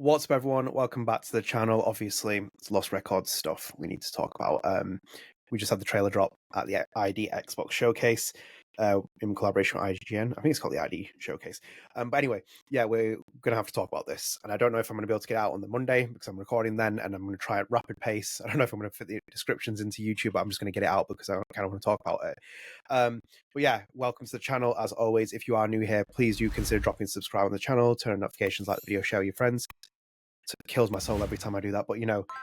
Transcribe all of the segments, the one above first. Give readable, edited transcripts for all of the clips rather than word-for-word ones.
What's up, everyone? Welcome back to the channel. Obviously, it's Lost Records stuff we need to talk about. We just had the trailer drop at the ID Xbox Showcase in collaboration with IGN. I think it's called the ID Showcase. But anyway, yeah, we're going to have to talk about this. And I don't know if I'm going to be able to get it out on the Monday because I'm recording then, and I'm going to try at rapid pace. I don't know if I'm going to fit the descriptions into YouTube, but I'm just going to get it out because I kind of want to talk about it. But yeah, welcome to the channel. As always, if you are new here, please do consider dropping subscribe on the channel, turn on notifications, like the video, share with your friends. It kills my soul every time I do that, but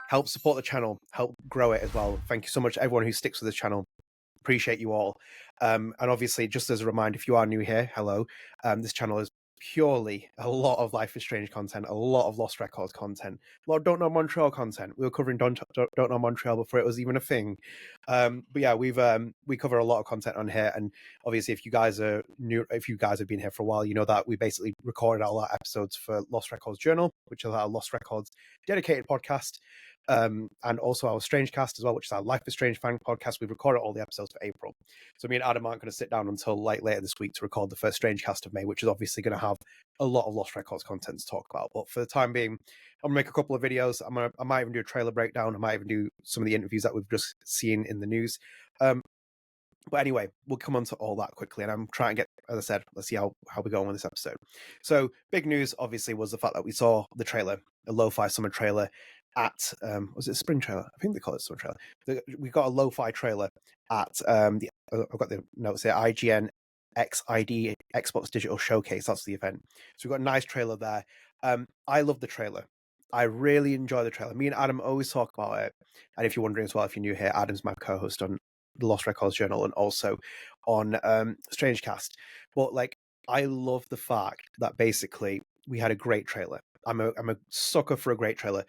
help support the channel, help grow it as well. Thank you so much everyone who sticks with the channel. Appreciate you all. And obviously, just as a reminder, if you are new here, hello. This channel is purely a lot of Life is Strange content, a lot of Lost Records content, a lot of Don't Nod Montreal content. We were covering Don't Nod Montreal before it was even a thing. But yeah, we cover a lot of content on here, and obviously, if you guys are new, if you guys have been here for a while, you know that we basically recorded all our episodes for Lost Records Journal, which is our Lost Records dedicated podcast. And also our StrangeCast as well, which is our Life is Strange fan podcast. We've recorded all the episodes for April. So me and Adam aren't going to sit down until later this week to record the first StrangeCast of May, which is obviously going to have a lot of Lost Records content to talk about. But for the time being, I'm going to make a couple of videos. I might even do a trailer breakdown. I might even do some of the interviews that we've just seen in the news. But anyway, we'll come on to all that quickly. And I'm trying to get, as I said, let's see how we go on with this episode. So big news, obviously, was the fact that we saw the trailer, a lo-fi summer trailer at, was it a spring trailer? I think they call it summer trailer. We got a lo-fi trailer at, I've got the notes here, IGN XID Xbox Digital Showcase. That's the event. So we've got a nice trailer there. I love the trailer. I really enjoy the trailer. Me and Adam always talk about it. And if you're wondering as well, if you're new here, Adam's my co-host on the Lost Records Journal and also on StrangeCast. But like, I love the fact that basically we had a great trailer. I'm a sucker for a great trailer.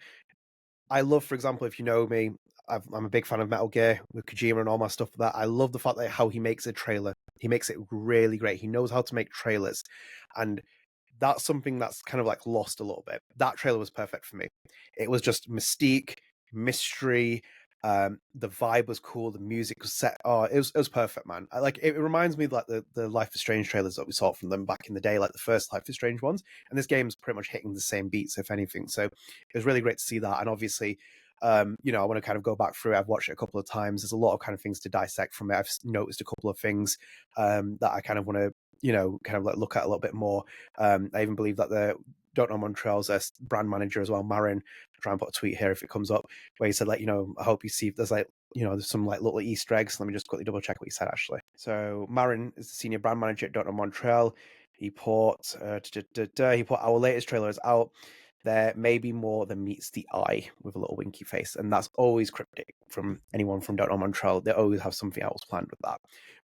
I love, for example, if you know me, I'm a big fan of Metal Gear with Kojima and all my stuff for that. I love the fact that how he makes a trailer. He makes it really great. He knows how to make trailers. And that's something that's kind of like lost a little bit. That trailer was perfect for me. It was just mystique, mystery. The vibe was cool. The music was set. Oh, it was perfect, man. It reminds me of like the Life is Strange trailers that we saw from them back in the day, like the first Life is Strange ones. And this game's pretty much hitting the same beats, if anything. So it was really great to see that. And obviously, I want to kind of go back through it. I've watched it a couple of times. There's a lot of kind of things to dissect from it. I've noticed a couple of things that I kind of want to, kind of like look at a little bit more. I even believe that the Don't Nod Montreal's brand manager as well, Marin, try and put a tweet here if it comes up, where he said, like, I hope you see if there's like, there's some like little Easter eggs. Let me just quickly double check what he said, actually. So Marin is the senior brand manager at Don't Nod Montreal. He put, our latest trailer is out. There may be more than meets the eye, with a little winky face. And that's always cryptic from anyone from Don't Nod Montreal. They always have something else planned with that.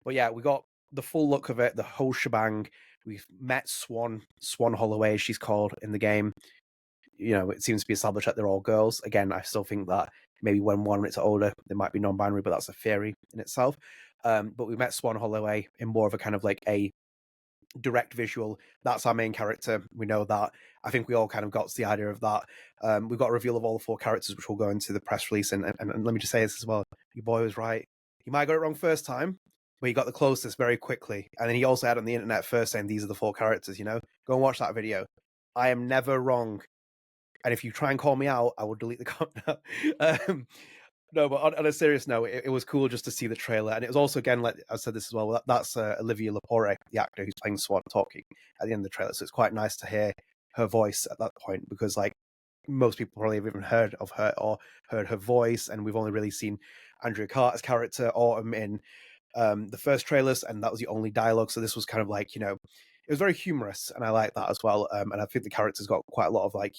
But yeah, we got the full look of it, the whole shebang. We've met Swann Holloway, as she's called in the game. It seems to be established that they're all girls. Again, I still think that maybe when one gets older, they might be non-binary, but that's a theory in itself. But we met Swann Holloway in more of a kind of like a direct visual. That's our main character. We know that. I think we all kind of got the idea of that. We've got a reveal of all the 4 characters, which will go into the press release. And let me just say this as well. Your boy was right. He might have got it wrong first time, but he got the closest very quickly. And then he also had on the internet first saying these are the 4 characters, Go and watch that video. I am never wrong. And if you try and call me out, I will delete the comment. No, but on a serious note, it was cool just to see the trailer. And it was also, again, like I said this as well, that's Olivia Lepore, the actor who's playing Swann, talking at the end of the trailer. So it's quite nice to hear her voice at that point, because like most people probably have even heard of her or heard her voice. And we've only really seen Andrea Carter's character, Autumn, in the first trailers, and that was the only dialogue. So this was kind of like, it was very humorous, and I like that as well. And I think the character's got quite a lot of like,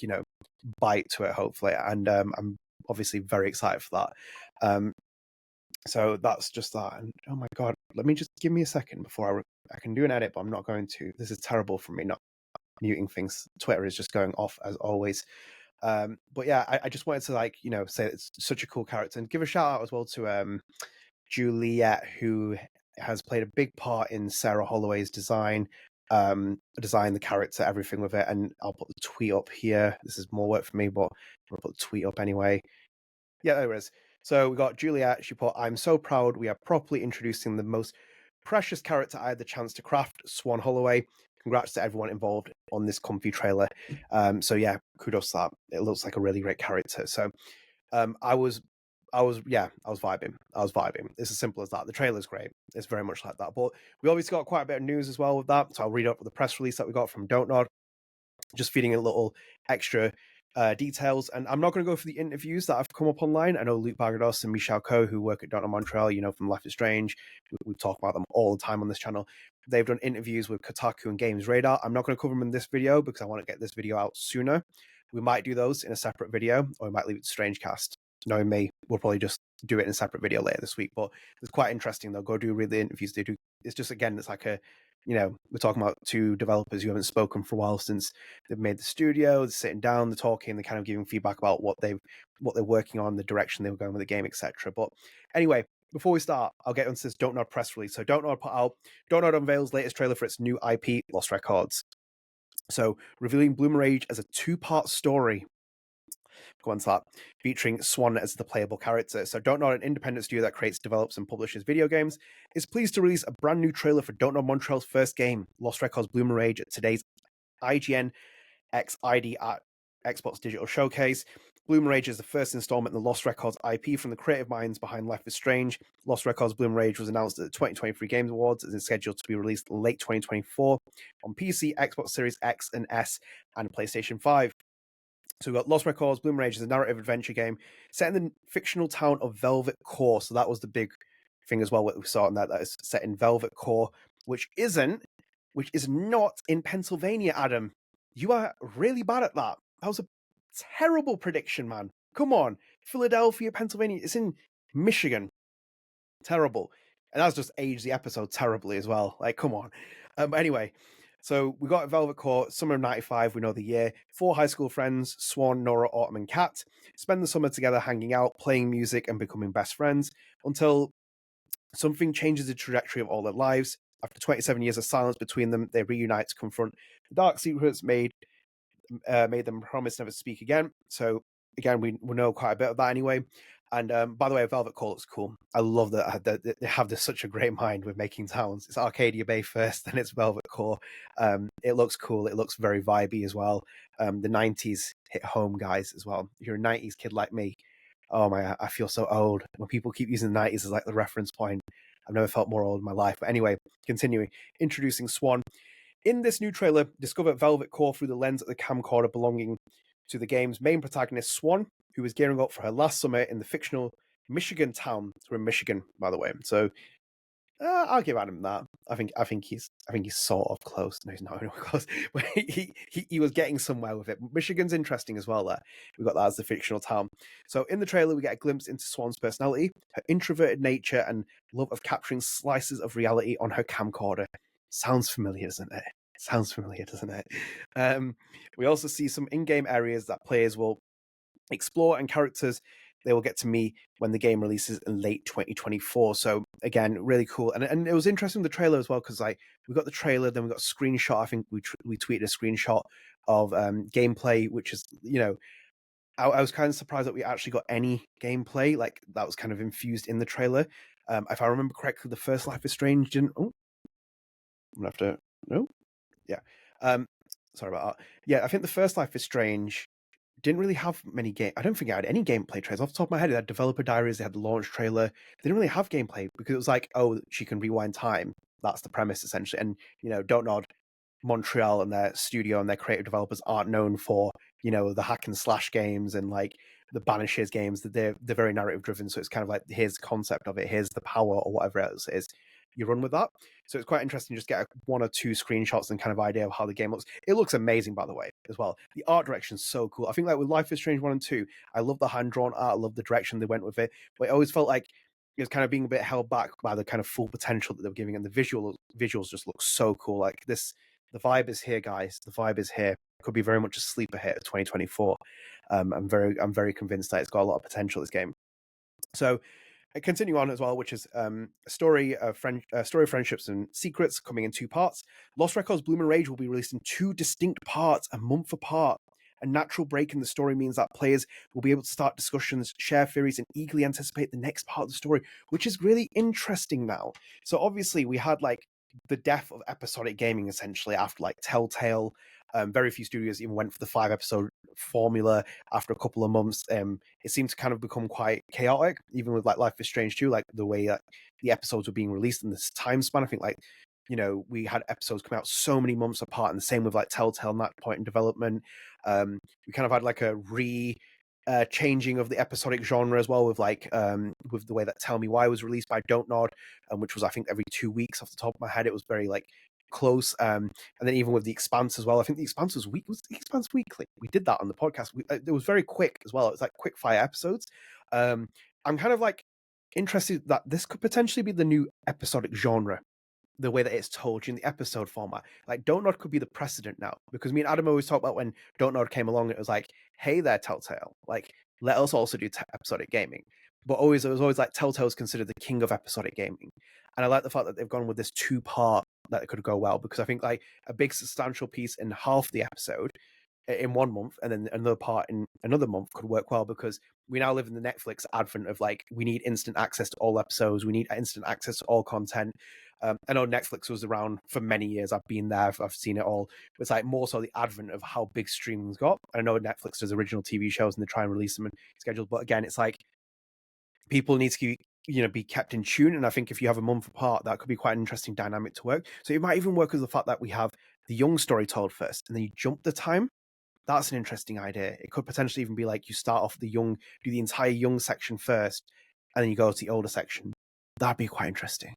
bite to it, hopefully. And I'm obviously very excited for that. So that's just that. And oh my god, let me just give me a second before I can do an edit, but I'm not going to. This is terrible for me, not muting things. Twitter is just going off as always. But yeah, I just wanted to like, say it's such a cool character, and give a shout out as well to Juliet, who has played a big part in Sarah Holloway's design, the character, everything with it. And I'll put the tweet up here. This is more work for me, but I'll put the tweet up anyway. Yeah, there it is. So we got Juliet. She put, "I'm so proud we are properly introducing the most precious character I had the chance to craft, Swann Holloway. congrats to everyone involved on this comfy trailer. So yeah, kudos to that. It looks like a really great character. So I was vibing. It's as simple as that. The trailer's great. It's very much like that. But we obviously got quite a bit of news as well with that. So I'll read up the press release that we got from Don't Nod, just feeding a little extra details. And I'm not going to go for the interviews that have come up online. I know Luke Bargados and Michelle Coe, who work at Don't Nod Montreal, from Life is Strange. We talk about them all the time on this channel. They've done interviews with Kotaku and Games Radar. I'm not going to cover them in this video because I want to get this video out sooner. We might do those in a separate video, or we might leave it to StrangeCast. Knowing me, we'll probably just do it in a separate video later this week. But it's quite interesting. They'll go do really interviews. They do. It's just, again, it's like we're talking about two developers who haven't spoken for a while since they've made the studio. They're sitting down, they're talking, they're kind of giving feedback about what they're working on, the direction they were going with the game, etc. But anyway, before we start, I'll get onto this Don't Nod press release. So Don't Nod unveils latest trailer for its new IP, Lost Records. So revealing Bloomer Rage as a 2-part story. Go on to that, featuring Swann as the playable character. So Don't Nod, an independent studio that creates, develops, and publishes video games, is pleased to release a brand new trailer for Don't Nod Montreal's first game, Lost Records Bloomer Rage, at today's IGN X ID at Xbox Digital Showcase. Bloomer Rage is the first installment in the Lost Records IP from the creative minds behind Life is Strange. Lost Records Bloomer Rage was announced at the 2023 Games Awards and is scheduled to be released late 2024 on PC, Xbox Series X and S, and PlayStation 5. So we've got Lost Records Bloomer Rage is a narrative adventure game set in the fictional town of Velvet Core. So that was the big thing as well, what we saw in that is set in Velvet Core, which is not in Pennsylvania, Adam. You are really bad at that. That was a terrible prediction, man. Come on. Philadelphia, Pennsylvania. It's in Michigan. Terrible. And that's just aged the episode terribly as well. Like, come on. Anyway, so we got Velvet Core, summer of 95, we know the year. 4 high school friends, Swan, Nora, Autumn, and Kat, spend the summer together hanging out, playing music, and becoming best friends until something changes the trajectory of all their lives. After 27 years of silence between them, they reunite to confront the dark secrets made them promise never to speak again. So again, we know quite a bit of that anyway. And by the way, Velvet Core looks cool. I love that they have this such a great mind with making towns. It's Arcadia Bay first, then it's Velvet Core. It looks cool. It looks very vibey as well. The 90s hit home, guys, as well. If you're a 90s kid like me, oh my, I feel so old. When people keep using the 90s as like the reference point, I've never felt more old in my life. But anyway, continuing, introducing Swan. In this new trailer, discover Velvet Core through the lens of the camcorder belonging to the game's main protagonist, Swan, who is gearing up for her last summer in the fictional Michigan town. We're in Michigan, by the way. So I'll give Adam that. I think he's sort of close. No, he's not close. But he was getting somewhere with it. Michigan's interesting as well. There, we got that as the fictional town. So in the trailer, we get a glimpse into Swan's personality, her introverted nature, and love of capturing slices of reality on her camcorder. Sounds familiar, doesn't it? We also see some in-game areas that players will explore and characters they will get to meet when the game releases in late 2024. So again, really cool. And it was interesting, the trailer as well, because like we got the trailer, then we got a screenshot. I think we tweeted a screenshot of gameplay, which is, I was kind of surprised that we actually got any gameplay like that was kind of infused in the trailer. If I remember correctly, the first Life is Strange didn't. Oh, I'm gonna have to. No, yeah. Sorry about that. Yeah, I think the first Life is Strange didn't really have many game. I don't think it had any gameplay trailers. Off the top of my head, it had developer diaries, they had the launch trailer. They didn't really have gameplay because it was like, oh, she can rewind time. That's the premise essentially. And Don't Nod Montreal and their studio and their creative developers aren't known for the hack and slash games and like the Banishers games. That they're very narrative driven. So it's kind of like, here's the concept of it, here's the power or whatever else it is. You run with that. So it's quite interesting to just get 1 or 2 screenshots and kind of idea of how the game looks. It looks amazing, by the way, as well. The art direction's so cool. I think like with Life is Strange 1 and 2, I love the hand-drawn art, I love the direction they went with it, but it always felt like it was kind of being a bit held back by the kind of full potential that they were giving, and the visuals just look so cool. Like this, the vibe is here, guys. The vibe is here. It could be very much a sleeper hit of 2024. I'm very convinced that it's got a lot of potential, this game. So continue on as well, which is a story of friendships and secrets coming in 2 parts. Lost Records Bloomer Rage will be released in 2 distinct parts, a month apart. A natural break in the story means that players will be able to start discussions, share theories, and eagerly anticipate the next part of the story, which is really interesting now. So obviously we had like the death of episodic gaming essentially after like Telltale. Very few studios even went for the 5-episode formula after a couple of months. It seemed to kind of become quite chaotic, even with like Life is Strange 2, like the way that the episodes were being released in this time span. I think like, we had episodes come out so many months apart, and the same with like Telltale in that point in development. We kind of had like a changing of the episodic genre as well, with like with the way that Tell Me Why was released by Don't Nod, which was I think every 2 weeks off the top of my head. It was very like close. And then even with The Expanse as well, I think The Expanse was The Expanse weekly. We did that on the podcast. It was very quick as well. It was like quick fire episodes. I'm kind of like interested that this could potentially be the new episodic genre, the way that it's told in the episode format. Like Don't Nod could be the precedent now, because me and Adam always talk about when Don't Nod came along, it was like, hey there, Telltale, like let us also do episodic gaming. But it was always like Telltale's considered the king of episodic gaming, and I like the fact that they've gone with this 2-part that it could go well, because I think like a big substantial piece in half the episode in 1 month and then another part in another month could work well, because we now live in the Netflix advent of like, we need instant access to all episodes, we need instant access to all content. I know Netflix was around for many years. I've been there, I've seen it all. It's like more so the advent of how big streaming's got. I know Netflix does original TV shows and they try and release them in schedules, but again, it's like people need to be kept in tune. And I think if you have a month apart, that could be quite an interesting dynamic to work. So it might even work with the fact that we have the young story told first and then you jump the time. That's an interesting idea. It could potentially even be like you start off the young, do the entire young section first, and then you go to the older section. That'd be quite interesting.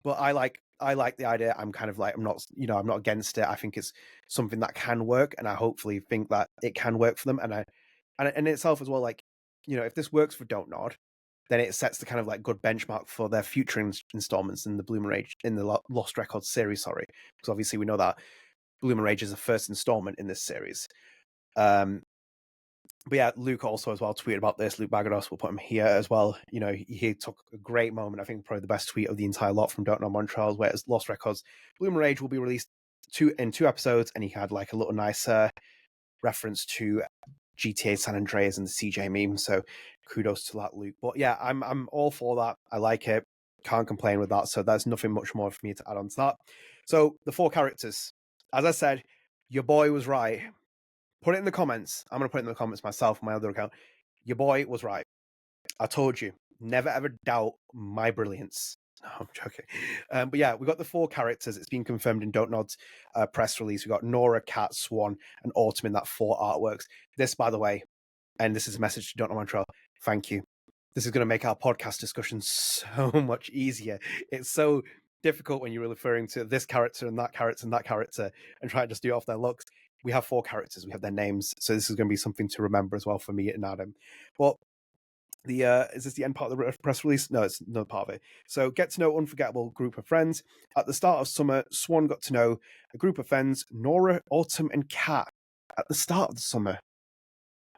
But I like the idea. I'm kind of like, I'm not against it. I think it's something that can work, and I hopefully think that it can work for them. And in itself as well, like, if this works for Don't Nod, then it sets the kind of like good benchmark for their future installments in the Bloomer Rage, in the Lost Records series. Sorry, because obviously we know that Bloomer Rage is the first installment in this series. But yeah, Luke also as well tweeted about this. Luke Bagados, we'll put him here as well. He took a great moment. I think probably the best tweet of the entire lot from Don't Nod Montreal, where it's Lost Records Bloomer Rage will be released in 2 episodes, and he had like a little nice reference to GTA San Andreas and the CJ meme. So kudos to that, Luke. But yeah, I'm all for that. I like it. Can't complain with that. So there's nothing much more for me to add on to that. So the 4 characters, as I said, your boy was right. Put it in the comments. I'm going to put it in the comments myself on my other account. Your boy was right. I told you. Never ever doubt my brilliance. No, I'm joking. But yeah, we got the 4 characters. It's been confirmed in Don't Nod's press release. We got Nora, Kat, Swann, and Autumn in that 4 artworks. This, by the way, and this is a message to Don't Nod Montreal. Thank you. This is going to make our podcast discussion so much easier. It's so difficult when you're referring to this character and that character and that character and try to just do it off their looks. We have 4 characters. We have their names. So this is going to be something to remember as well for me and Adam. Well, is this the end part of the press release? No, it's another part of it. So get to know unforgettable group of friends. At the start of summer, Swann got to know a group of friends, Nora, Autumn, and Kat. At the start of the summer.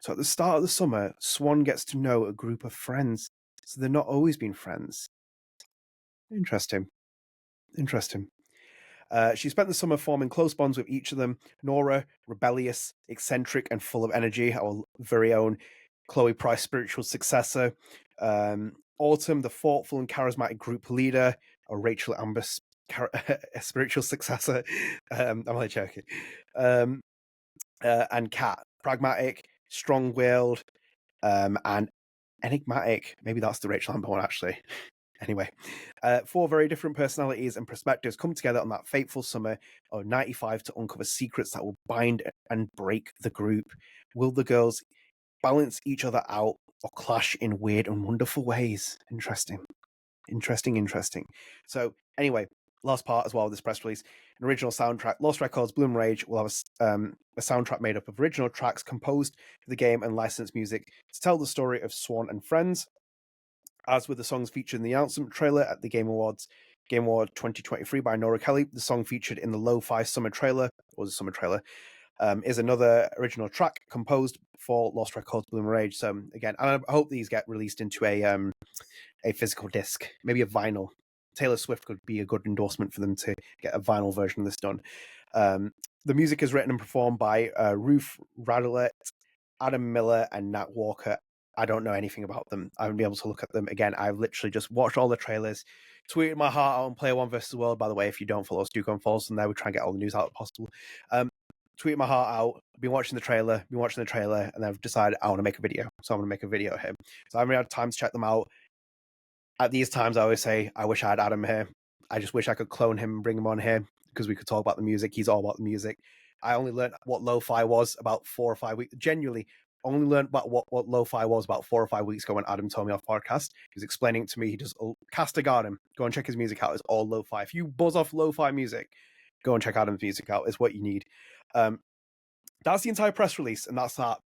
So at the start of the summer, Swann gets to know a group of friends. So they've not always been friends. Interesting. She spent the summer forming close bonds with each of them. Nora, rebellious, eccentric, and full of energy, our very own Chloe Price spiritual successor. Autumn, the thoughtful and charismatic group leader, or Rachel Amber spiritual successor. I'm only joking. And Kat, pragmatic, strong-willed, and enigmatic. Maybe that's the Rachel Amber one, actually. Anyway, 4 very different personalities and perspectives come together on that fateful summer of 95 to uncover secrets that will bind and break the group. Will the girls balance each other out or clash in weird and wonderful ways? Interesting. So anyway, last part as well of this press release, an original soundtrack. Lost Records Bloom Rage will have a soundtrack made up of original tracks composed for the game and licensed music to tell the story of Swann and friends. As with the songs featured in the announcement trailer at the Game Award 2023 by Nora Kelly, the song featured in the Lo-Fi Summer trailer, is another original track composed for Lost Records Bloom Rage. So again, I hope these get released into a physical disc, maybe a vinyl. Taylor Swift could be a good endorsement for them to get a vinyl version of this done. The music is written and performed by Ruth Radelet, Adam Miller, and Nat Walker. I don't know anything about them. I haven't been able to look at them again. I've literally just watched all the trailers, tweeted my heart out on Player One versus the World. By the way, if you don't follow us, do go and follow us on there. We try and get all the news out as possible. Tweeted my heart out. Been watching the trailer, and then I've decided I want to make a video. So I'm going to make a video here. So I haven't had time to check them out. At these times, I always say, I wish I had Adam here. I just wish I could clone him and bring him on here because we could talk about the music. He's all about the music. I only learned what lo-fi was about 4 or 5 weeks. Genuinely, only learned about what lo-fi was about 4 or 5 weeks ago when Adam told me off podcast. He was explaining it to me. He does Cast a Garden. Go and check his music out. It's all lo-fi. If you buzz off lo-fi music, go and check Adam's music out. It's what you need. That's the entire press release, and that's that.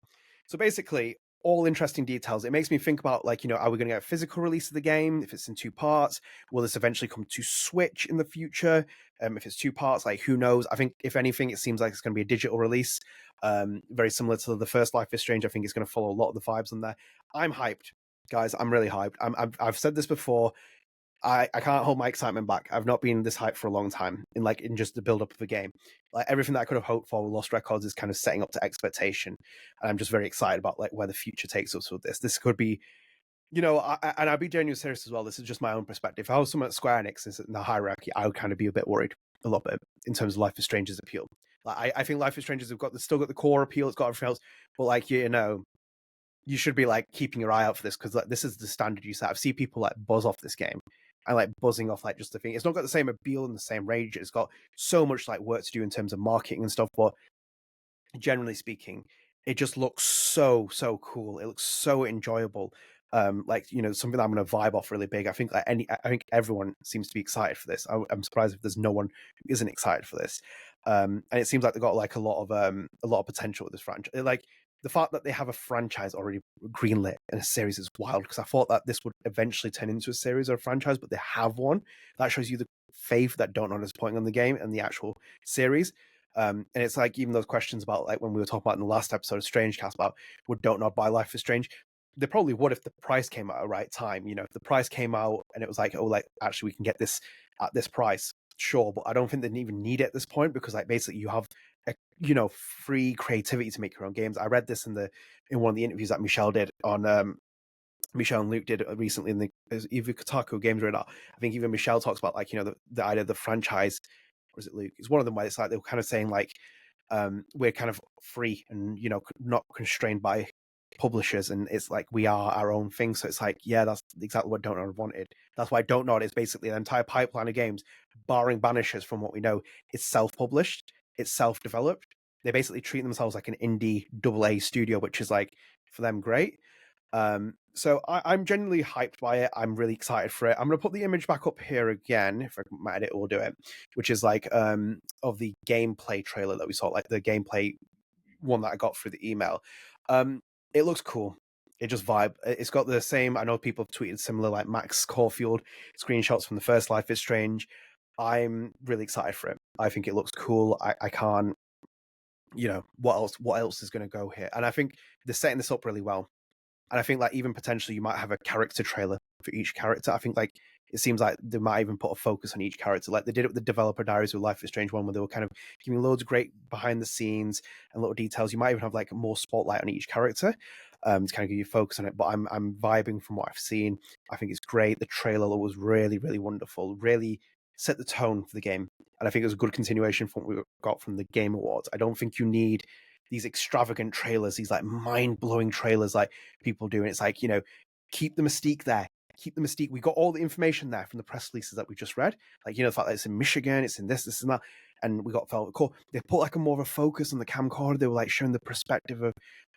So basically, all interesting details. It makes me think about, like, are we going to get a physical release of the game? If it's in 2 parts, will this eventually come to Switch in the future? If it's 2 parts, like, who knows? I think, if anything, it seems like it's going to be a digital release, very similar to the first Life is Strange. I think it's going to follow a lot of the vibes on there. I'm hyped, guys. I'm really hyped. I've said this before. I can't hold my excitement back. I've not been this hyped for a long time in just the build up of the game. Like, everything that I could have hoped for with Lost Records is kind of setting up to expectation. And I'm just very excited about, like, where the future takes us with this. This could be, and I'll be genuinely serious as well. This is just my own perspective. If I was someone at Square Enix in the hierarchy, I would kind of be a bit worried, a little bit, in terms of Life is Strange's appeal. Like, I think Life is Strange's still got the core appeal, it's got everything else, but, like, you should be, like, keeping your eye out for this, because, like, this is the standard you set. I've seen people, like, buzz off this game and, like, buzzing off, like, just the thing. It's not got the same appeal and the same range. It's got so much, like, work to do in terms of marketing and stuff, but generally speaking, it just looks so cool. It looks so enjoyable. Something that I'm going to vibe off really big. I think everyone seems to be excited for this. I'm surprised if there's no one who isn't excited for this. And it seems like they've got, like, a lot of potential with this franchise. Like, the fact that they have a franchise already greenlit in a series is wild, because I thought that this would eventually turn into a series or a franchise, but they have one. That shows you the faith that Don't Nod is putting on the game and the actual series. And it's like, even those questions about, like, when we were talking about in the last episode of StrangeCast about would Don't Nod buy Life is Strange, they probably would if the price came out at the right time. If the price came out and it was like, oh, like, actually we can get this at this price, sure, but I don't think they even need it at this point, because, like, basically you have free creativity to make your own games. I read this in one of the interviews that Michelle did on Michelle and Luke did recently in either Kotaku Games Radar. I think even Michelle talks about, like, the idea of the franchise, or is it Luke? It's one of them where it's like they were kind of saying, like, we're kind of free and not constrained by publishers, and it's like we are our own thing. So it's like, yeah, that's exactly what Don't Nod wanted. That's why Don't Nod is basically an entire pipeline of games, barring Banishers, from what we know, it's self-published, it's self-developed. They basically treat themselves like an indie AA studio, which is, like, for them, great. So I'm genuinely hyped by it. I'm really excited for it. I'm going to put the image back up here again, if my editor will do it, which is, like, of the gameplay trailer that we saw, like the gameplay one that I got through the email. It looks cool. It just vibe. It's got the same, I know people have tweeted similar, like, Max Caulfield screenshots from the first Life is Strange. I'm really excited for it. I think it looks cool. I can't, what else is going to go here? And I think they're setting this up really well. And I think, like, even potentially you might have a character trailer for each character. I think, like, it seems like they might even put a focus on each character, like they did it with the developer diaries with Life is Strange 1, where they were kind of giving loads of great behind the scenes and little details. You might even have, like, more spotlight on each character to kind of give you focus on it. But I'm vibing from what I've seen. I think it's great. The trailer was really, really wonderful, really set the tone for the game. And I think it was a good continuation from what we got from the Game Awards. I don't think you need these extravagant trailers, these, like, mind-blowing trailers like people do. And it's like, keep the mystique there. Keep the mystique. We got all the information there from the press releases that we just read. Like, the fact that it's in Michigan, it's in this and that. And we got felt cool. They put, like, a more of a focus on the camcorder. They were, like, showing the perspective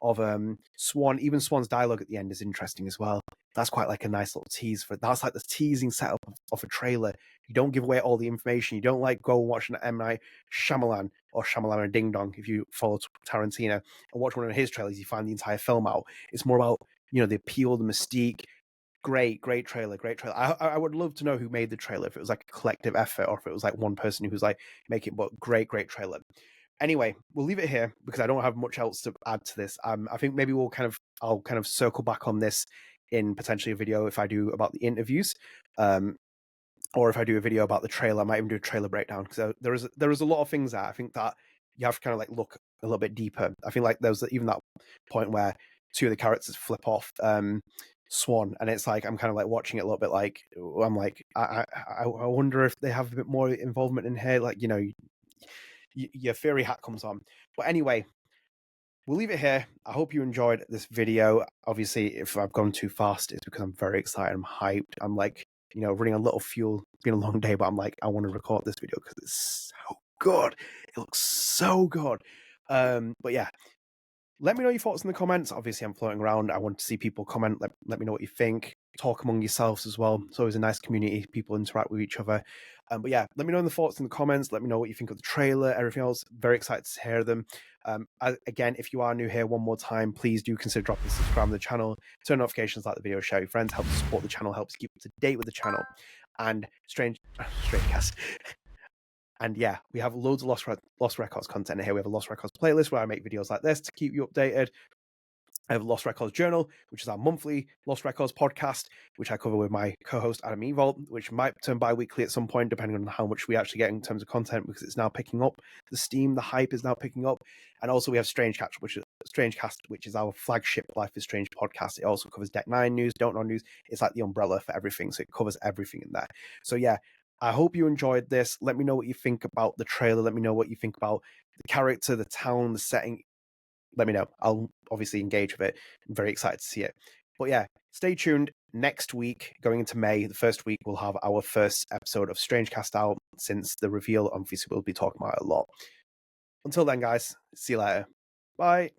of Swann. Even Swann's dialogue at the end is interesting as well. That's quite, like, a nice little tease for it. That's like the teasing setup of a trailer. You don't give away all the information. You don't, like, go and watch an M. Night Shyamalan or Shyamalan and Ding Dong, if you follow Tarantino, and watch one of his trailers, you find the entire film out. It's more about, the appeal, the mystique. Great trailer. I would love to know who made the trailer, if it was, like, a collective effort or if it was, like, one person who was, like, making, but great trailer. Anyway, we'll leave it here because I don't have much else to add to this. I think maybe I'll kind of circle back on this in potentially a video if I do about the interviews, or if I do a video about the trailer. I might even do a trailer breakdown, because there is a lot of things there. I think that you have to kind of, like, look a little bit deeper. I feel like there was even that point where two of the characters flip off Swann, and it's like I'm kind of like watching it a little bit like I'm like I wonder if they have a bit more involvement in here, like, you know, your theory hat comes on. But anyway, we'll leave it here. I hope you enjoyed this video. Obviously, if I've gone too fast, it's because I'm very excited. I'm hyped. I'm like, you know, running a little fuel. It's been a long day, but I'm like, I want to record this video because it's so good. It looks so good. But yeah, let me know your thoughts in the comments. Obviously, I'm floating around. I want to see people comment. Let me know what you think. Talk among yourselves as well. It's always a nice community. People interact with each other. But yeah, let me know the thoughts in the comments. Let me know what you think of the trailer, everything else. Very excited to hear them. Again, if you are new here, one more time, please do consider dropping subscribe to the channel, turn notifications, like the video, share with your friends, help support the channel, helps keep up to date with the channel. And StrangeCast. And yeah, we have loads of Lost Records content here. We have a Lost Records playlist where I make videos like this to keep you updated. I have Lost Records Journal, which is our monthly Lost Records podcast, which I cover with my co-host Adam Evolt, which might turn bi-weekly at some point, depending on how much we actually get in terms of content, because it's now picking up. The steam, the hype is now picking up. And also we have StrangeCast, which is our flagship Life is Strange podcast. It also covers Deck 9 news, Don't Nod news. It's like the umbrella for everything, so it covers everything in there. So yeah, I hope you enjoyed this. Let me know what you think about the trailer. Let me know what you think about the character, the town, the setting. Let me know. I'll obviously engage with it. I'm very excited to see it. But yeah, stay tuned. Next week, going into May, the first week, we'll have our first episode of StrangeCast out since the reveal. Obviously, we'll be talking about it a lot. Until then, guys, see you later. Bye.